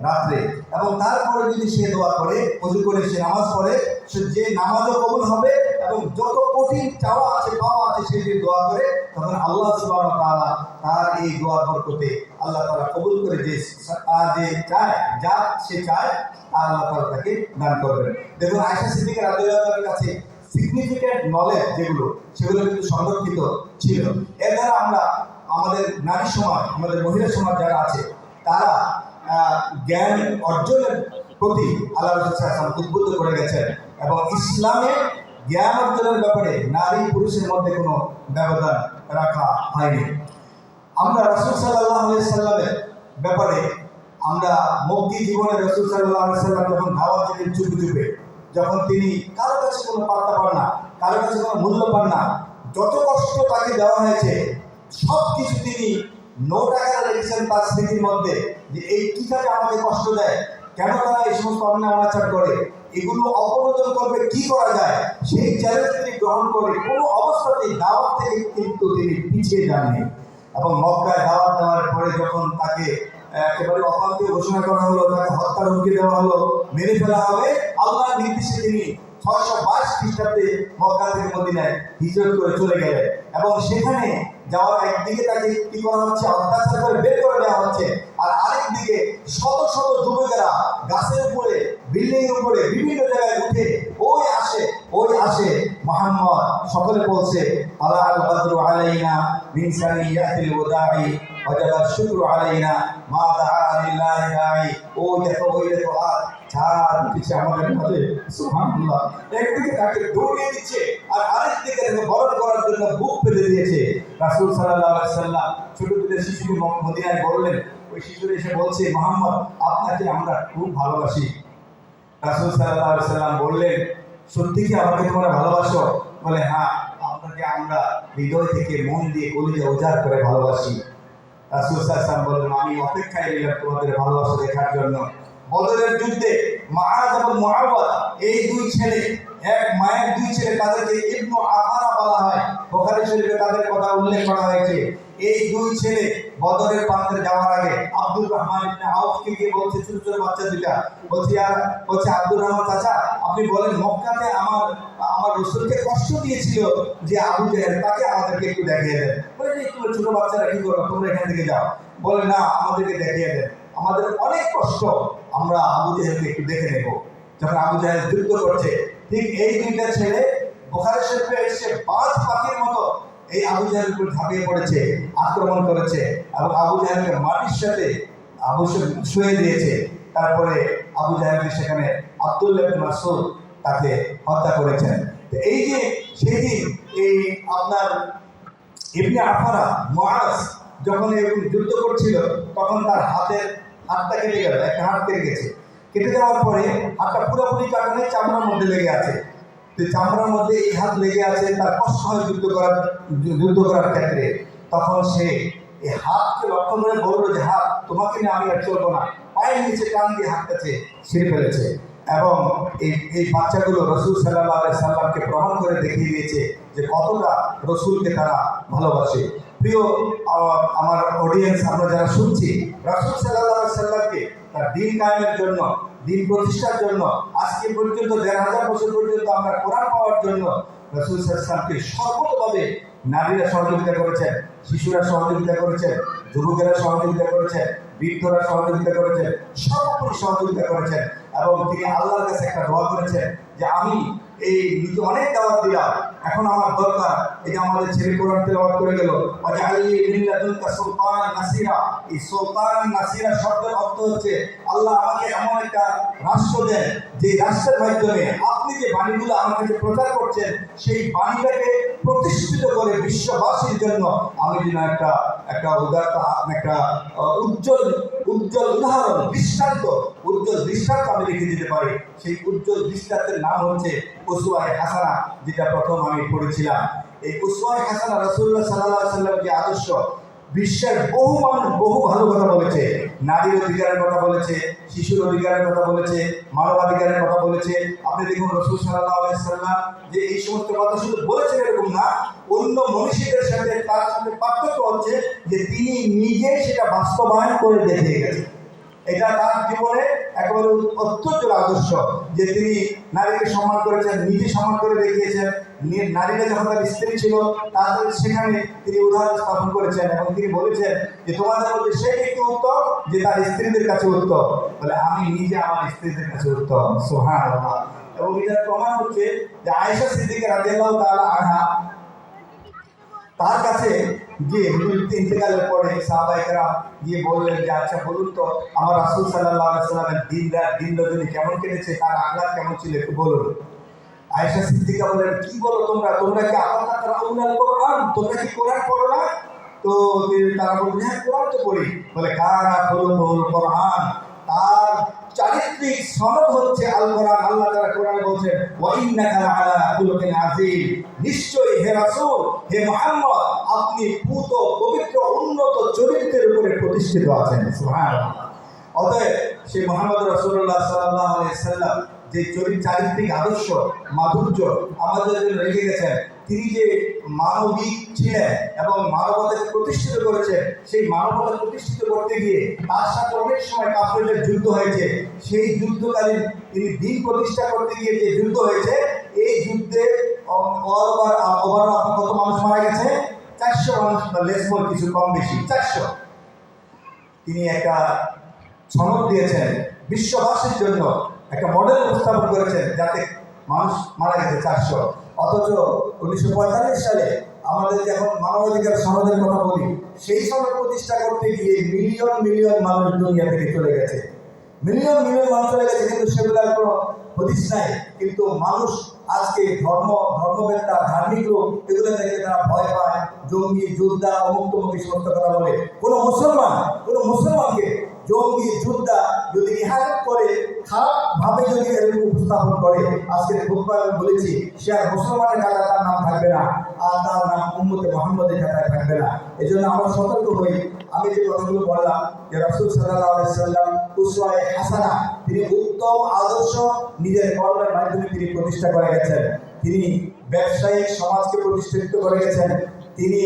রাত্রে, এবং তারপরে যদি সে দোয়া করে, ওযু করে সে নামাজ পড়ে, সে যে নামাজও কবুল হবে এবং যত কঠিন চাওয়া আছে পাওয়া আছে সে যদি দোয়া করে, তখন আল্লাহ সুবহানাহু ওয়া তাআলা তার এই দোয়ার বরকতে আল্লাহ তাআলা কবুল করে যে চায়, যা সে চায় আল্লাহ তাআলা তাকে দান করবেন। দেখুন, আয়েশা সিদ্দিকা রাদিয়াল্লাহু তাআলার কাছে সিগনিফিক্যান্ট নলেজ যেগুলো, সেগুলো কিন্তু সংরক্ষিত ছিল। এর দ্বারা আমরা আমাদের নারী সমাজ, আমাদের মহিলা সমাজ যারা আছে, তারা জ্ঞান অর্জনের প্রতি আল্লাহ রাসূল সাল্লাল্লাহু আলাইহি ওয়াসাল্লাম উদ্বুদ্ধ করে গেছেন, এবং ইসলামে জ্ঞান অর্জনের ব্যাপারে নারী পুরুষের মধ্যে কোনো ব্যবধান রাখা হয়নি। আমরা রাসূল সাল্লাল্লাহু আলাইহি সাল্লামের ব্যাপারে আমরা মক্কি জীবনে রাসূল সাল্লাল্লাহু আলাইহি সাল্লাম যখন দাওয়াত দিতেন চুপে চুপে, যখন তিনি কারো কাছে কোনো পাত্তা পান না, কারো কাছে কোনো মূল্য পান না, যত কষ্ট তাকে দেওয়া হয়েছে সব কিছু তিনি নোট আকারে রেখেছেন তার স্মৃতির মধ্যে, যে এই কিভাবে আমাকে কষ্ট দেয়, কেন তারা এই সমস্ত অন্যায় অনাচার করে, এগুলো অপনোদন করবে, কি করা যায়, সেই চ্যালেঞ্জ তিনি গ্রহণ করে কোনো অবস্থাতেই দাওয়াত থেকে কিন্তু তিনি পিছিয়ে যাননি। এবং মক্কায় দাওয়াত দেওয়ার পরে যখন তাকে একেবারে অপাঙ্কিয় ঘোষণা করা হলো, তাকে হত্যার হুমকি দেওয়া হলো, মেরে ফেলা হবে, আল্লাহর নির্দেশে তিনি 622 খ্রিস্টাব্দে মক্কা থেকে মদিনায় হিজরত করে চলে গেলেন। এবং সেখানে যাওয়ার একদিকে তাকে কি করা হচ্ছে, অত্যাচার করে বের করে দেওয়া হচ্ছে, আর আরেকদিকে শত শত যুবকেরা গাছের উপরে, বিল্ডিং এর উপরে, বিভিন্ন জায়গায় উঠে ওই আসে মুহাম্মদ, সকলে বলছে আলা আল বদরু আলাইনা মিন সানিয়াতিল ওয়াদাই ওয়াজাবা শুকরু আলাইনা মা দাআ লিল্লাহি দাই। ওই দেখো আর চার কিছু আমাদের মধ্যে সুবহানাল্লাহ, একদিকে তাকে দৌড়িয়ে দিচ্ছে আর আরেকদিকে তাকে বরণ করার জন্য বুক পেতে দিয়েছে। রাসূল সাল্লাল্লাহু আলাইহি সাল্লাম ছোট ছোট শিশুকে মদিনায় বললেন, ওই শিশুরা এসে বলছে, মুহাম্মদ আপনাকে আমরা খুব ভালোবাসি। রাসূল সাল্লাল্লাহু আলাইহি সাল্লাম বললেন, সত্যি কি আমাকে তোমরা ভালোবাসো? বলে, হ্যাঁ, আপনাকে আমরা হৃদয় থেকে, মন দিয়ে, কলিজা উজাড় করে ভালোবাসি। রাসূল সাল্লাল্লাহু আলাইহি সাল্লাম বললেন, আমি অপেক্ষায় রইলাম তোমাদের ভালোবাসা দেখার জন্য। বদরের যুদ্ধে মুআয এবং মুআওয়াদ, এই দুই ছেলে, এক মায়ের দুই ছেলে, তাদেরকে ইবনু আফারা বলা হয়, বুখারী শরীফে তাদের কথা উল্লেখ করা হয়েছে। এই দুই ছেলে বদরের প্রান্তে যাওয়ার আগে আব্দুর রহমান ইবনে আউফকে গিয়ে বলছে, ছোট ছোট বাচ্চা দুইটা, বলছে আব্দুর রহমান চাচা, আপনি বলেন মক্কাতে আমার রাসূলকে কষ্ট দিয়েছিল যে আবু জেহেল, তাকে আমাদেরকে একটু দেখিয়ে দেন। বলে, যে তুমি ছোট বাচ্চারা কি করো, তোমরা এখান থেকে যাও। বলে, না, আমাদেরকে দেখিয়ে দেন, আমাদের অনেক কষ্ট, আমরা আবু জেহেলকে একটু দেখে নেব। যখন আবু জেহেল যুদ্ধ করছে, ঠিক এই দুইটা ছেলে বুখারী শরীফে এসে বাজ পাখির মতো এই আবু জেহেলের উপর ঝাঁপিয়ে পড়েছে, আক্রমণ করেছে, এবং আবু জেহেলকে মাটির সাথে শুয়ে দিয়েছে। তারপরে আবু জেহেলকে সেখানে আব্দুল্লাহ ইবনে মাসউদ তাকে হত্যা করেছেন। তো এই যে সেই দিন এই আপনার ইবনে আফারা মুআজ যখন এরকম যুদ্ধ করছিল, তখন তার হাতটা কেটে গেল, একটা হাত কেটে গেছে। কেটে যাওয়ার পরে হাতটা পুরোপুরি কাটনে চামড়ার মধ্যে লেগে আছে। তো চামড়ার মধ্যে এই হাত লেগে আছে, তার কষ্ট হয় যুদ্ধ করার ক্ষেত্রে। তখন সে এই হাতকে লক্ষ্য করে বলল যে, হাত, তোমাকে নিয়ে আমি আর চলবো না। পায়ের নিচে টান দিয়ে হাতটাকে ছিঁড়ে ফেলেছে। এবং এই বাচ্চাগুলো রাসূল সাল্লাল্লাহু আলাইহি সাল্লামকে প্রমাণ করে দেখিয়ে দিয়েছে যে কতটা রাসূলকে তারা ভালোবাসে। প্রিয় আমার অডিয়েন্স, আমরা যারা শুনছি, রাসূল সাল্লাল্লাহু আলাইহি সাল্লামকে তার দিন কায়েমের জন্য, দিন প্রতিষ্ঠার জন্য, আজকে পর্যন্ত ১৫০০ বছর পর্যন্ত আমরা কোরআন পাওয়ার জন্য রাসূল সাল্লাল্লাহু আলাইহি সাল্লামকে সর্বতভাবে নারীরা সহযোগিতা করেছেন, শিশুরা সহযোগিতা করেছেন, যুবকেরা সহযোগিতা করেছেন, বৃদ্ধরা সহযোগিতা করেছেন, সর্বোপরি সহযোগিতা করেছেন। এবং তিনি আল্লাহর কাছে একটা দোয়া করেছেন যে, আমি এই নীতি অনেক দাওয়াত দিলাম, এখন আমার দরকার, এই যে আমাদের ছেলে কোরআন তেলাওয়াত করে গেল, ওয়াজআলনি মিন লাদুনকা সুলতানান নাসিরা। এই সুলতানান নাসিরা শব্দের অর্থ হচ্ছে, আল্লাহ আমাকে এমন একটা রাষ্ট্র দেন, যে রাষ্ট্রের মাধ্যমে আপনি যে বাণীগুলো আমার কাছে প্রচার করছেন, সেই বাণীটাকে প্রতিষ্ঠিত করে বিশ্ববাসীর জন্য আমি যেন একটা উদারতা, একটা উজ্জ্বল উদাহরণ, উজ্জ্বল দৃষ্টান্ত আমি রেখে দিতে পারি। সেই উজ্জ্বল দৃষ্টান্তের নাম হচ্ছে উসওয়ায়ে হাসানা, যেটা প্রথম আমি পড়েছিলাম। এই উসওয়ায়ে হাসানা, রাসূলুল্লাহ সাল্লাল্লাহু আলাইহি ওয়াসাল্লামের যে আদর্শ, বিশ্বের বহু মানুষ বহু ভালো কথা বলেছে, নারীর অধিকারের কথা বলেছে, শিশুর অধিকারের কথা বলেছে, মানবাধিকারের কথা বলেছে। আপনি দেখুন, রাসূল সাল্লাল্লাহু আলাইহি ওয়াসাল্লাম যে এই সমস্ত কথা শুধু বলেছেন এরকম না, অন্য মনীষীদের সাথে তার সাথে পার্থক্য হচ্ছে যে তিনি নিজে সেটা বাস্তবায়ন করে দেখিয়ে গেছেন। এটা তার জীবনে একেবারে অত্যন্ত আদর্শ, যে তিনি নারীকে সম্মান করেছেন, নিজে সম্মান করে দেখিয়েছেন। নারীরা যখন তার স্ত্রী ছিল তাদের সেখানে তিনি উদাহরণ স্থাপন করেছেন এবং তিনি বলেছেন যে তোমাদের মধ্যে সে একটু উত্তম যে তার স্ত্রীদের কাছে উত্তম, বলে আমি নিজে আমার স্ত্রীদের কাছে উত্তম। সুবহানাল্লাহ। এবং এটার প্রমাণ হচ্ছে যে আয়েশা সিদ্দিকা রাদিয়াল্লাহু তাআলা আনহা তার কাছে গিয়ে হুজুর ইন্তেকালের পরে সাহাবায়ে কেরাম গিয়ে বললেন যে আচ্ছা বলুন তো আমার রাসূল সাল্লাল্লাহু আলাইহি ওয়াসাল্লামের দিন রজনী কেমন কেটেছে, তার আখলাক কেমন ছিল একটু বলুন। আয়েশা সিদ্দিকা বলেন কি বলো তোমরা কি আল্লাহ তাআলার কোরআন, তোমরা কি কোরআন পড়ো না? তো তারা বললেন হ্যাঁ কোরআন তো পড়ি। বলে কারা খুলুকুল কোরআন, তার চারিত্রিক সনদ হচ্ছে আল কোরআন। আল্লাহ তাআলা কোরআনে বলেন ওয়া ইন্নাকা লাআলা খুলুকিন আযীম, নিশ্চয়ই হে রাসূল, হে মুহাম্মদ, আপনি পুত পবিত্র উন্নত চরিত্রের উপরে প্রতিষ্ঠিত আছেন। সুবহানাল্লাহ। অতএব সেই মুহাম্মদ রাসূলুল্লাহ সাল্লাল্লাহু আলাইহি সাল্লাম যে চারিত্রিক আদর্শ মাধুর্য আমাদের জন্য রেখে গেছেন, তিনি যে মানবিক ছিলেন এবং মানবতাকে প্রতিষ্ঠিত করেছেন, সেই মানবতা প্রতিষ্ঠিত করতে গিয়ে তার সাথে অনেক সময় কাফেরদের যুদ্ধ হয়েছে। সেই যুদ্ধকালীন তিনি দিন প্রতিষ্ঠা করতে গিয়ে যে যুদ্ধ হয়েছে, এই যুদ্ধে কত মানুষ মারা গেছে? 400 মানুষ, লেসবল কিছু কম বেশি 400। তিনি একটা সনদ দিয়েছেন বিশ্ববাসীর জন্য, একটা মডেল উপস্থাপন করেছেন যাতে মানুষ মারা গেছে 400। অথচ 1945 সালে আমাদের যখন মানবাধিকার সনদের কথা বলি, সেই সনদ প্রতিষ্ঠা করতে গিয়ে মিলিয়ন মিলিয়ন মানুষ দুনিয়া থেকে চলে গেছে, মিলিয়ন মিলিয়ন মানুষ চলে গেছে, কিন্তু সেগুলোর কোনো হদিস নাই। কিন্তু মানুষ আজকে ধর্মবেত্তা ধার্মিক লোক এগুলো থেকে তারা ভয় পায়, জঙ্গি যোদ্ধা অমুক্তমুখী সমস্ত কথা বলে। কোনো মুসলমানকে জঙ্গি যোদ্ধা যদি ইহানত করে, খারাপভাবে যদি এরকম উপস্থাপন করে, আজকে খুতবায় আমি বলেছি সে আর মুসলমানের খাতায় তার নাম থাকবে না, আর তার নাম উম্মতে মুহাম্মদের খাতায় থাকবে না। এই জন্য আমরা সতর্ক হই। আমি যে কথাগুলো বললাম যে রাসূল সাল্লাল্লাহু আলাইহি সাল্লাম উসওয়ায়ে হাসানা, তিনি উত্তম আদর্শ নিজের কর্মের মাধ্যমে তিনি প্রতিষ্ঠা করে গেছেন। তিনি ব্যবসায়িক সমাজকে প্রতিষ্ঠিত করে গেছেন। তিনি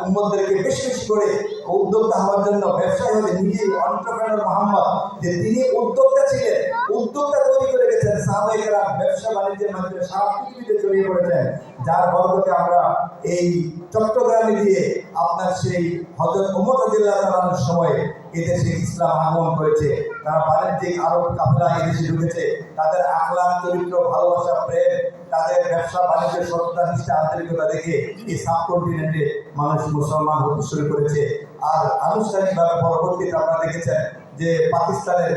উম্মতদেরকে বেশি বেশি করে উদ্যোক্তা হওয়ার জন্য, ব্যবসায়ী হতে নিজে এন্টারপ্রেনার মুহাম্মদ, যে তিনি উদ্যোক্তা ছিলেন, উদ্যোক্তা তৈরি করে গেছেন। সাহাবায়ে কেরাম ব্যবসা বাণিজ্যের মাধ্যমে সারা পৃথিবীতে ছড়িয়ে পড়েছেন, যার বরকতে আমরা এই চট্টগ্রামে দিয়ে আপনার সেই হযরত ওমর রাদিয়াল্লাহু তাআলার সময়ে এদেশে ইসলাম আগমন করেছে। তারা বাণিজ্যিক আরব কাফেলা এদেশে ঢুকেছে, তাদের আখলাক চরিত্র ভালোবাসা প্রেম, তাদের ব্যবসা বাণিজ্যের সততা নিষ্ঠা আন্তরিকতা দেখে এই সাবকন্টিনেন্টে মানুষ মুসলমান হতে শুরু করেছে। আর আনুষ্ঠানিকভাবে পরবর্তীতে আপনারা দেখেছেন যে পাকিস্তানের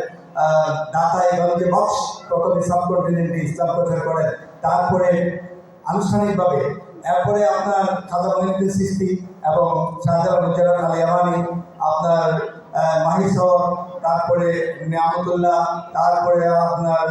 দাতাইগঞ্জে বক্স প্রথমে সাবকন্টিনেন্টে ইসলাম প্রচার করেন, তারপরে আনুষ্ঠানিকভাবে এরপরে আপনার খাজা মঈনুদ্দিন চিশতি এবং শাহজালাল আল ইয়ামানি, আপনার মাহিসর, তারপরে নিয়ামতুল্লাহ, তারপরে আপনার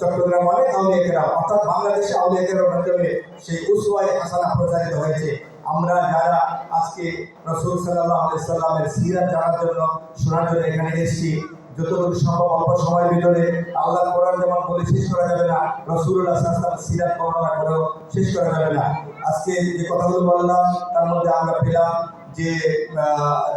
চট্টগ্রাম অনেক আউলিয়া কেরাম, অর্থাৎ বাংলাদেশে আউলিয়া কেরামের মাধ্যমে সেই উসওয়ায়ে হাসানা প্রচারিত হয়েছে। আমরা যারা আজকে রাসূল সাল্লাল্লাহু আলাইহি সাল্লামের সিরাত জানার জন্য, শোনার জন্য এখানে এসেছি, যতটুকু সম্ভব অল্প সময়ের ভিতরে আল্লাহর কোরআন যেমন বলে শেষ করা যাবে না, রাসূলুল্লাহ সাল্লাল্লাহু আলাইহি ওয়াসাল্লামের সিরাত বর্ণনা করেও শেষ করা যাবে না। আজকে যে কথাগুলো বললাম তার মধ্যে আমরা পেলাম যে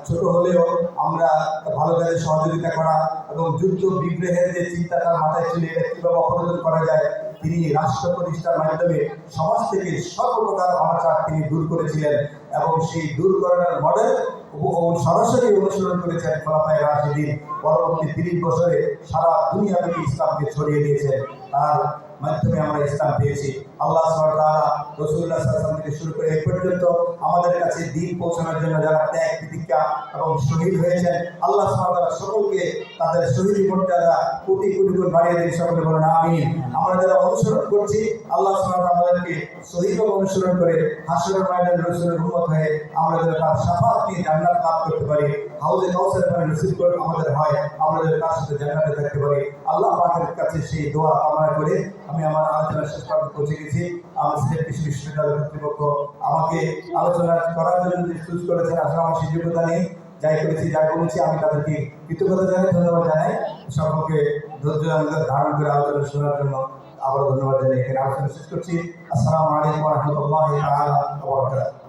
ছোট হলেও আমরা ভালো কাজে সহযোগিতা করা এবং যুদ্ধ বিগ্রহের যে চিন্তা তার মাথায় ছিল, এটা কীভাবে অপনোদন করা যায়। তিনি রাষ্ট্র প্রতিষ্ঠার মাধ্যমে সমাজ থেকে সর্বপ্রকার অনাচার তিনি দূর করেছিলেন এবং সেই দূর করার মডেল সরাসরি অনুসরণ করেছেন খোলাফায়ে রাশিদিন। পরবর্তী 30 বছরে সারা দুনিয়াব্যাপী ইসলামকে ছড়িয়ে দিয়েছেন, তার মাধ্যমে আমরা ইসলাম পেয়েছি। আল্লাহ সুবহানাহু ওয়া তাআলা রাসূলুল্লাহ সাল্লাল্লাহু আলাইহি ওয়াসাল্লাম থেকে শুরু করে এ পর্যন্ত আমাদের কাছে দ্বীন পৌঁছানোর জন্য যারা ত্যাগ প্রতিজ্ঞা এবং শহীদ হয়েছেন, আল্লাহ সুবহানাহু ওয়া তাআলা সকলকে তাদের শহীদি মর্যাদা কোটি কোটি গুণ বাড়িয়ে দিন। সকলে বলেন আমিন। আমরা যারা অনুসরণ করছি, আল্লাহ সুবহানাহু ওয়া তাআলা আমাদেরকে শহীদ অনুসরণ করে হাসরের ময়দানে রাসূলের উম্মত হয়ে আমরা যারা তার শাফাআত নিয়ে জান্নাত লাভ করতে পারি, হাউজে কাউসার পানি নসিব করে আমাদের হয়, আমরা যারা তার সাথে জান্নাতে থাকতে পারি। আল্লাহ পাকের কাছে সেই দোয়া কামনা করে আমি আমার আলোচনা শেষ পর্যন্ত পৌঁছে গেছি। আমার সিলেট কৃষি বিশ্ববিদ্যালয় কর্তৃপক্ষ আমাকে আলোচনা করার জন্য যে চুজ করেছেন, আসলে আমার সেই যোগ্যতা নেই। যাই করেছি, যাই বলেছি, আমি তাদেরকে কৃতজ্ঞতা জানাই, ধন্যবাদ জানাই। সকলকে ধৈর্য ধারণ করে আলোচনা শোনার জন্য আবারও ধন্যবাদ জানাই। এখানে আলোচনা শেষ করছি। আসসালামু আলাইকুম ওয়া রাহমাতুল্লাহি ওয়া বারাকাতুহু।